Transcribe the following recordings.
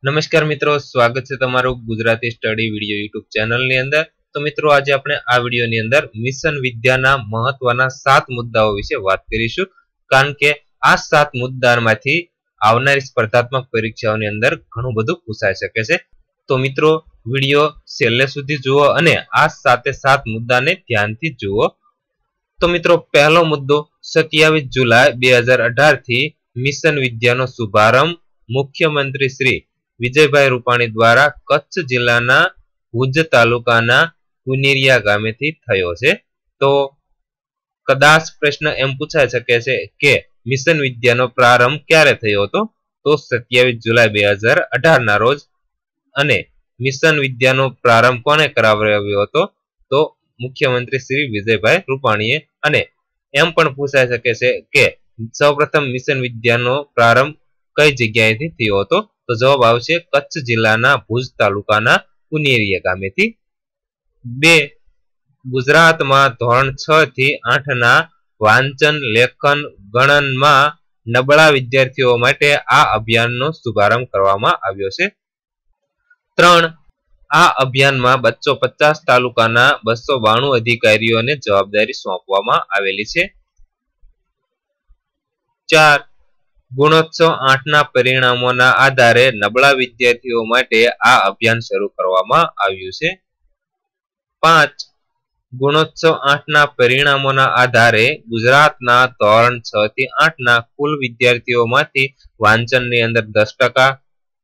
નમસ્કાર મિત્રો, સ્વાગત છે તમારું ગુજરાતી સ્ટડી વિડિયો યુટ્યુબ ચેનલની અંદર। તો મિત્રો આજે આપણે આ વિડિયોની અંદર મિશન વિદ્યાના મહત્વના 7 મુદ્દાઓ વિશે વાત કરીશું, કારણ કે આ 7 મુદ્દામાંથી આવનારી સ્પર્ધાત્મક પરીક્ષાઓની અંદર ઘણું બધું પૂછાઈ શકે છે। તો મિત્રો વિડિયો છેલ્લે સુધી જુઓ અને આ 7 મુદ્દાને ધ્યાનથી જુઓ। તો મિત્રો પહેલો મુદ્દો 27 જુલાઈ 2018 થી મિશન વિદ્યાનો શુભારંભ મુખ્યમંત્રી શ્રી વિજયભાઈ રૂપાણી દ્વારા કચ્છ જિલ્લાના ભુજ તાલુકાના કુનેરિયા ગામેથી થયો છે। તો કદાચ પ્રશ્ન એમ પૂછાઈ શકે છે કે મિશન વિદ્યાનો પ્રારંભ ક્યારે થયો હતો? તો 27 જુલાઈ 2018 ના રોજ। અને મિશન વિદ્યાનો પ્રારંભ કોને કરાવ્યો હતો? તો મુખ્યમંત્રી શ્રી વિજયભાઈ રૂપાણીએ। અને એમ પણ પૂછાઈ શકે છે કે સૌપ્રથમ મિશન વિદ્યાનો પ્રારંભ કઈ જગ્યાએથી થયો હતો? તો જવાબ આવશે કચ્છ જિલ્લાના ભુજ તાલુકાના કુનેરિયા ગામેથી। 2 ગુજરાતમાં ધોરણ 6 થી 8 ના વાંચન લેખન ગણનમાં નબળા વિદ્યાર્થીઓ માટે આ અભિયાનનો શુભારંભ કરવામાં આવ્યો છે। 3 આ અભિયાનમાં 250 તાલુકાના 292 અધિકારીઓને જવાબદારી સોંપવામાં આવેલી છે। 4 ગુણોત્સવ 8 ના પરિણામોના આધારે નબળા વિદ્યાર્થીઓ માટે આ અભિયાન શરૂ કરવામાં આવ્યું છે। 5 ગુણોત્સવ 8 ના પરિણામોના આધારે ગુજરાતના ધોરણ 6 થી 8 ના કુલ વિદ્યાર્થીઓમાંથી વાંચનની અંદર 10%,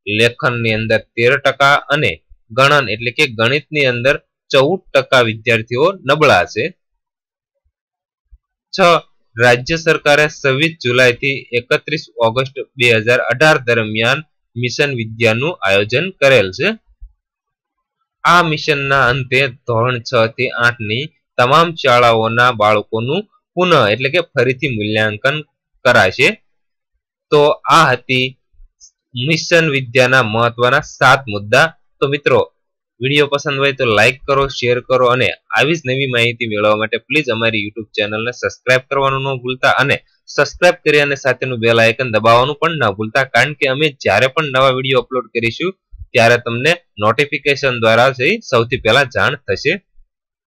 લેખનની અંદર 13% અને ગણન એટલે કે ગણિતની અંદર 14% વિદ્યાર્થીઓ નબળા છે। 6 રાજ્ય સરકારે 26 જુલાઈ થી 31 ઓગસ્ટ 2018 દરમિયાન મિશન વિદ્યાનું આયોજન કરેલ છે। આ મિશનના અંતે ધોરણ 6 થી 8 ની તમામ શાળાઓના બાળકોનું પુનઃ એટલે કે ફરીથી મૂલ્યાંકન કરાશે। તો આ હતી મિશન વિદ્યાના મહત્વના 7 મુદ્દા। તો મિત્રો વિડિયો પસંદ હોય તો લાઈક કરો, શેર કરો અને આવી જ નવી માહિતી મેળવવા માટે પ્લીઝ અમારી યુટ્યુબ ચેનલને સબસ્ક્રાઇબ કરવાનું ન ભૂલતા અને સબસ્ક્રાઇબ કરી અને સાથેનું બેલ આઇકન દબાવવાનું પણ ન ભૂલતા, કારણ કે અમે જ્યારે પણ નવા વિડિયો અપલોડ કરીશું ત્યારે તમને નોટિફિકેશન દ્વારા સૌથી પહેલા જાણ થશે।